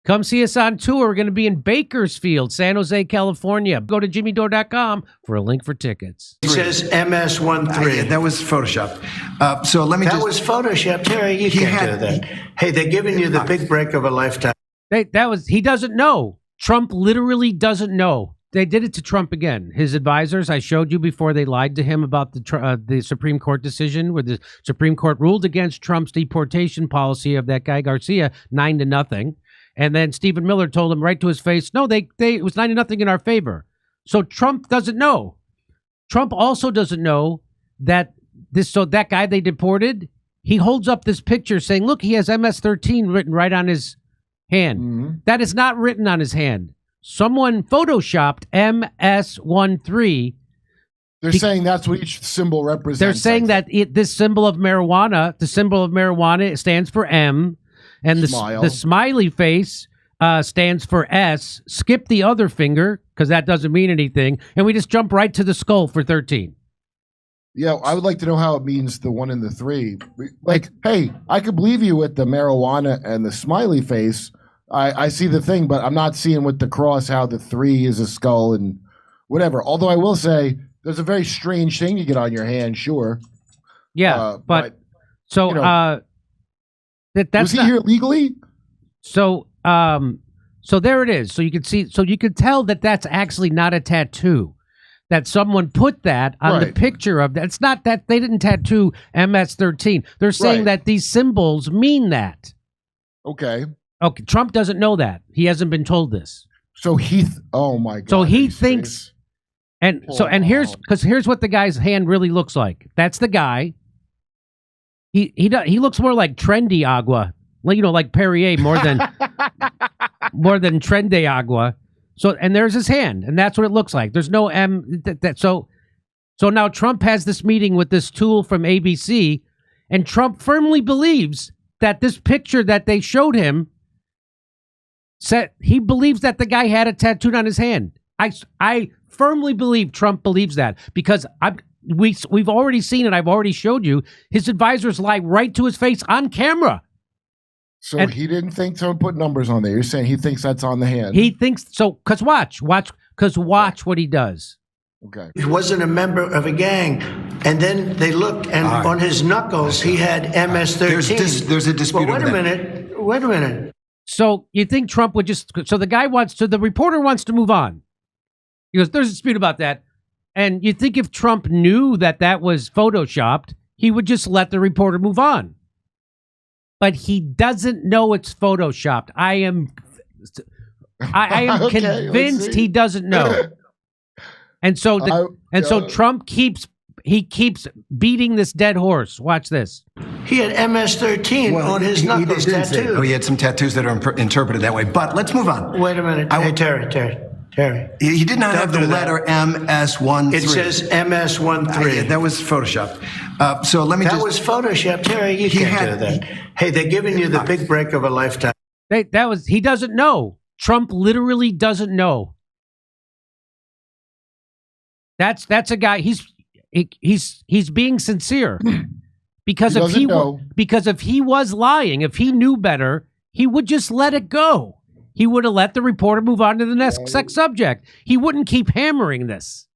Come see us on tour. We're going to be in Bakersfield, San Jose, California. Go to jimmydore.com for a link for tickets. It says MS13. That was Photoshopped. So let me That was Photoshopped. Terry, you can't do that. Hey, they're giving you the big break of a lifetime. He doesn't know. Trump literally doesn't know. They did it to Trump again. His advisors, I showed you before, they lied to him about the Supreme Court decision where the Supreme Court ruled against Trump's deportation policy of that guy Garcia 9-0. And then Stephen Miller told him right to his face, no, it was 9-0 in our favor. So Trump doesn't know. Trump also doesn't know that that guy they deported, he holds up this picture saying, look, he has MS-13 written right on his hand. Mm-hmm. That is not written on his hand. Someone photoshopped MS-13. They're saying that's what each symbol represents. They're saying that this symbol of marijuana, the symbol of marijuana stands for M. And the smiley face stands for S. Skip the other finger because that doesn't mean anything. And we just jump right to the skull for 13. Yeah, I would like to know how it means the 1 and the 3. Like, hey, I could believe you with the marijuana and the smiley face. I see the thing, but I'm not seeing with the cross how the 3 is a skull and whatever. Although I will say there's a very strange thing you get on your hand, sure. Yeah, but so... You know, was he here legally? So there it is. So you can see. So you can tell that that's actually not a tattoo. That someone put that on the picture of that. It's not that they didn't tattoo MS-13. They're saying that these symbols mean that. Okay. Okay. Trump doesn't know that. He hasn't been told this. So oh my God. So he thinks, and here's what the guy's hand really looks like. That's the guy. He looks more like Trendy Agua, like Perrier more than Trendy Agua. So and there's his hand, and that's what it looks like. There's no M. So now Trump has this meeting with this tool from ABC, and Trump firmly believes that this picture that they showed him he believes that the guy had it tattooed on his hand. I firmly believe Trump believes that because we've already seen it. I've already showed you. His advisors lie right to his face on camera. So he didn't think someone put numbers on there. You're saying he thinks that's on the hand. He thinks so. Watch what he does. Okay. He wasn't a member of a gang. And then they looked, and on his knuckles, he had MS-13. There's a dispute Well, over wait a minute. So you think Trump would the reporter wants to move on. He goes, there's a dispute about that. And you think if Trump knew that was photoshopped, he would just let the reporter move on. But he doesn't know it's photoshopped. I am convinced he doesn't know. And so so Trump keeps beating this dead horse. Watch this. He had MS-13 on his knuckles tattooed. Oh, he had some tattoos that are interpreted that way. But let's move on. Wait a minute. Hey, Terry. He did not have the letter MS-13. It says MS-13. That was Photoshopped. So let me That was Photoshopped. Terry, you can't do that. Hey, they're giving you the big break of a lifetime. He doesn't know. Trump literally doesn't know. That's a guy. He's being sincere because if he was lying, if he knew better, he would just let it go. He would have let the reporter move on to the next subject. He wouldn't keep hammering this.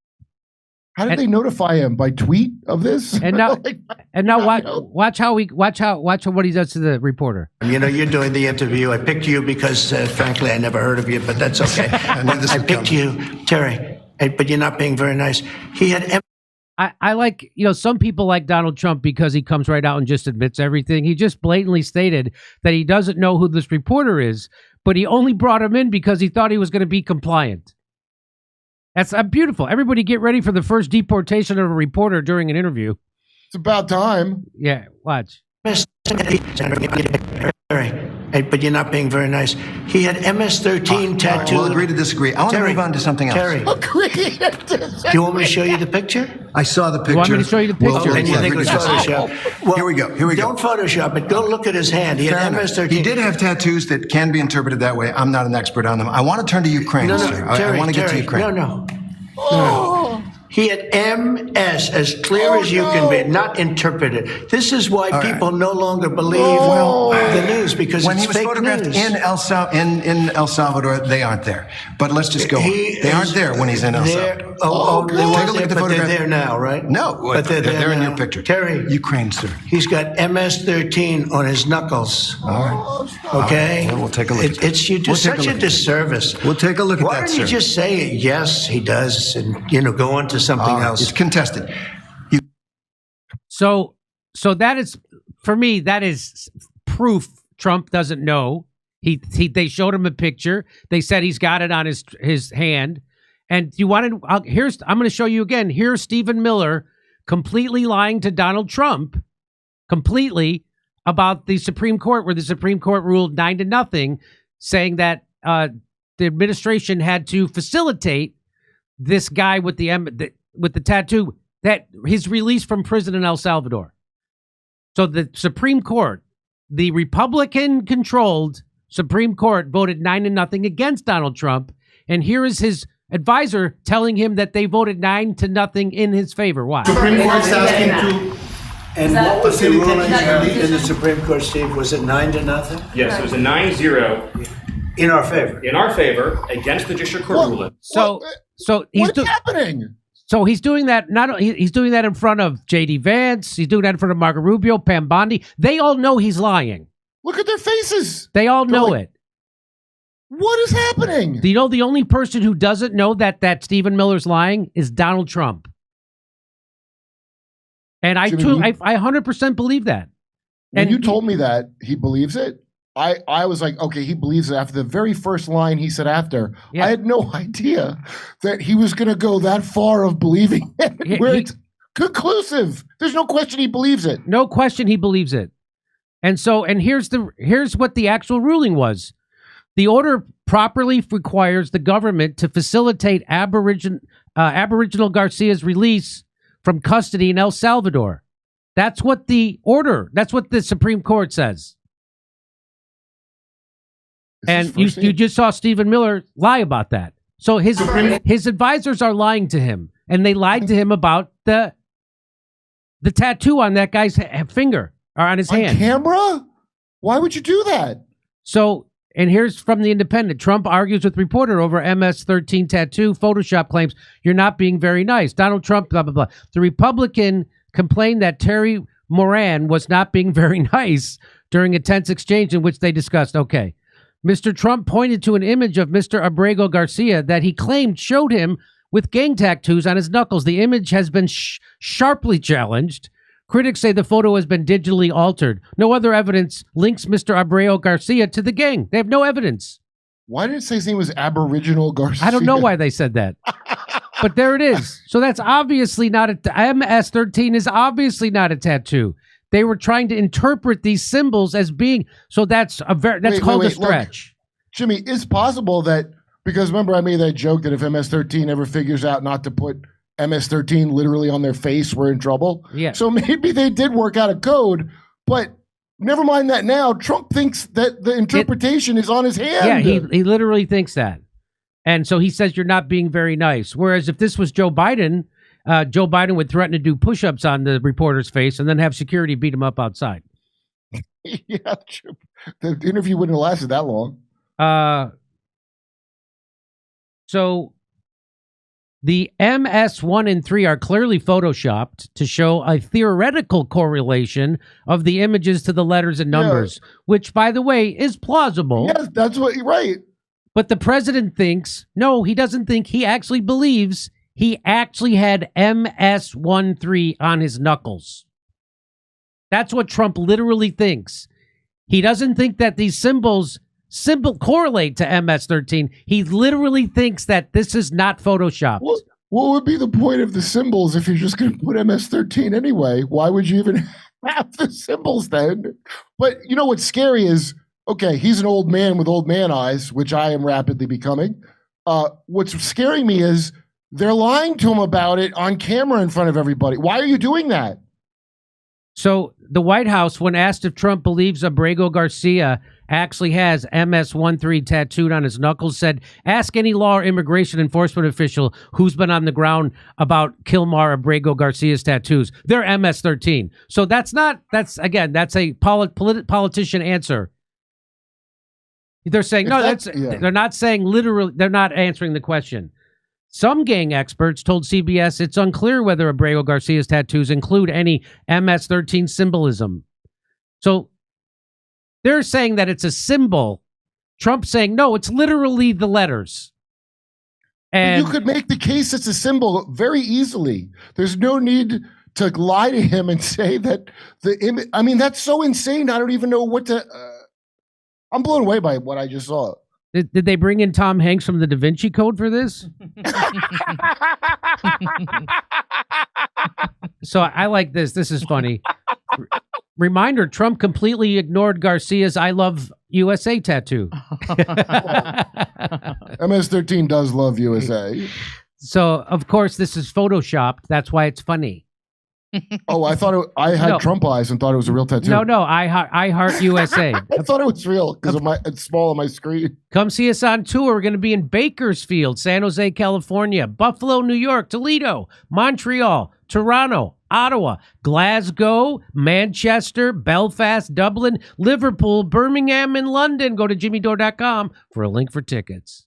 How did they notify him by tweet of this? And now, watch what he does to the reporter. You know, you're doing the interview. I picked you because, frankly, I never heard of you, but that's okay. I picked you, Terry, but you're not being very nice. He had. I like, some people like Donald Trump because he comes right out and just admits everything. He just blatantly stated that he doesn't know who this reporter is, but he only brought him in because he thought he was going to be compliant. That's beautiful. Everybody get ready for the first deportation of a reporter during an interview. It's about time. Yeah, watch. But you're not being very nice. He had MS-13 tattooed. We'll agree to disagree. I want to move on to something else. Terry, do you want me to show you the picture? I saw the picture. You want me to show you the picture? And you think it was Photoshop? Well, here we go. Don't Photoshop it. Go look at his hand. He had MS-13. He did have tattoos that can be interpreted that way. I'm not an expert on them. I want to turn to Ukraine, sir. I want to get to Ukraine. No. He had MS, as clear as you can be, not interpreted. This is why people no longer believe the news, because when it's he was fake photographed news. in El Salvador, they aren't there. But let's just go on. They aren't there when he's in El Salvador. They Take a weren't look there, at the but they're photograph. there now, right? No, but they're there in now. your picture. Terry, Ukraine, sir. he's got MS-13 on his knuckles. All right. Okay? Well, we'll take a look at that. It's you do We'll take a such a look at disservice. We'll take a look at Why that, don't you sir. just say, yes, he does, and, go on to something else? It's contested. So that is, for me, that is proof Trump doesn't know. They showed him a picture. They said he's got it on his hand. And you wanted, I'm going to show you again. Here's Stephen Miller completely lying to Donald Trump, completely, about the Supreme Court, where the Supreme Court ruled 9-0, saying that the administration had to facilitate this guy with the tattoo, that his release from prison in El Salvador. So the Supreme Court, the Republican-controlled Supreme Court, voted 9-0 against Donald Trump, and here is his advisor telling him that they voted 9-0 in his favor. Why? Supreme Court's asking to. And what was the ruling in the Supreme Court, Steve? Was it 9-0? Yes, it was a 9-0 In our favor. in our favor against the district court ruling. So he's What's happening? So he's doing that. He's doing that in front of J.D. Vance. He's doing that in front of Marco Rubio, Pam Bondi. They all know he's lying. Look at their faces. They all know like, it. What is happening? Do you know the only person who doesn't know that Stephen Miller's lying is Donald Trump? And I 100% believe that. When you told me that he believes it, I was like, okay, he believes it after the very first line he said after. Yeah. I had no idea that he was going to go that far of believing it, where it's conclusive. There's no question he believes it. No question he believes it. And here's what the actual ruling was. The order properly requires the government to facilitate Aboriginal Garcia's release from custody in El Salvador. That's what the Supreme Court says. And you just saw Stephen Miller lie about that. So his advisors are lying to him, and they lied to him about the tattoo on that guy's finger or on his hand. On camera? Why would you do that? So, and here's from the Independent. Trump argues with reporter over MS-13 tattoo. Photoshop claims you're not being very nice. Donald Trump, blah, blah, blah. The Republican complained that Terry Moran was not being very nice during a tense exchange in which they discussed, okay. Mr. Trump pointed to an image of Mr. Abrego Garcia that he claimed showed him with gang tattoos on his knuckles. The image has been sharply challenged. Critics say the photo has been digitally altered. No other evidence links Mr. Abrego Garcia to the gang. They have no evidence. Why did it say his name was Aboriginal Garcia? I don't know why they said that. But there it is. So that's obviously not MS-13 is obviously not a tattoo. They were trying to interpret these symbols as being, so that's called a stretch. Look, Jimmy, it's possible that, because remember I made that joke that if MS-13 ever figures out not to put MS-13 literally on their face, we're in trouble. Yeah. So maybe they did work out a code, but never mind that now. Trump thinks that the interpretation is on his hand. Yeah, he literally thinks that. And so he says you're not being very nice. Whereas if this was Joe Biden would threaten to do push-ups on the reporter's face and then have security beat him up outside. Yeah, the interview wouldn't have lasted that long. So the MS-1 and 3 are clearly photoshopped to show a theoretical correlation of the images to the letters and numbers, which, by the way, is plausible. Yes, that's what you're right. But the president thinks, no, he doesn't think, he actually believes he actually had MS-13 on his knuckles. That's what Trump literally thinks. He doesn't think that these symbols correlate to MS-13. He literally thinks that this is not photoshopped. What would be the point of the symbols if you're just going to put MS-13 anyway? Why would you even have the symbols then? But you know what's scary is, okay, he's an old man with old man eyes, which I am rapidly becoming. What's scaring me is they're lying to him about it on camera in front of everybody. Why are you doing that? So the White House, when asked if Trump believes Abrego Garcia actually has MS-13 tattooed on his knuckles, said, ask any law or immigration enforcement official who's been on the ground about Kilmar Abrego Garcia's tattoos. They're MS-13. So that's a politician answer. They're saying, they're not saying literally, they're not answering the question. Some gang experts told CBS it's unclear whether Abrego Garcia's tattoos include any MS-13 symbolism. So they're saying that it's a symbol. Trump's saying, no, it's literally the letters. And you could make the case it's a symbol very easily. There's no need to lie to him and say that the image. I mean, that's so insane. I don't even know what to. I'm blown away by what I just saw. Did they bring in Tom Hanks from the Da Vinci Code for this? So I like this. This is funny. Reminder, Trump completely ignored Garcia's I Love USA tattoo. MS-13 does love USA. So, of course, this is photoshopped. That's why it's funny. Oh, I thought I had Trump eyes and thought it was a real tattoo. No, I Heart USA. I thought it was real because it's small on my screen. Come see us on tour. We're going to be in Bakersfield, San Jose, California, Buffalo, New York, Toledo, Montreal, Toronto, Ottawa, Glasgow, Manchester, Belfast, Dublin, Liverpool, Birmingham, and London. Go to jimmydore.com for a link for tickets.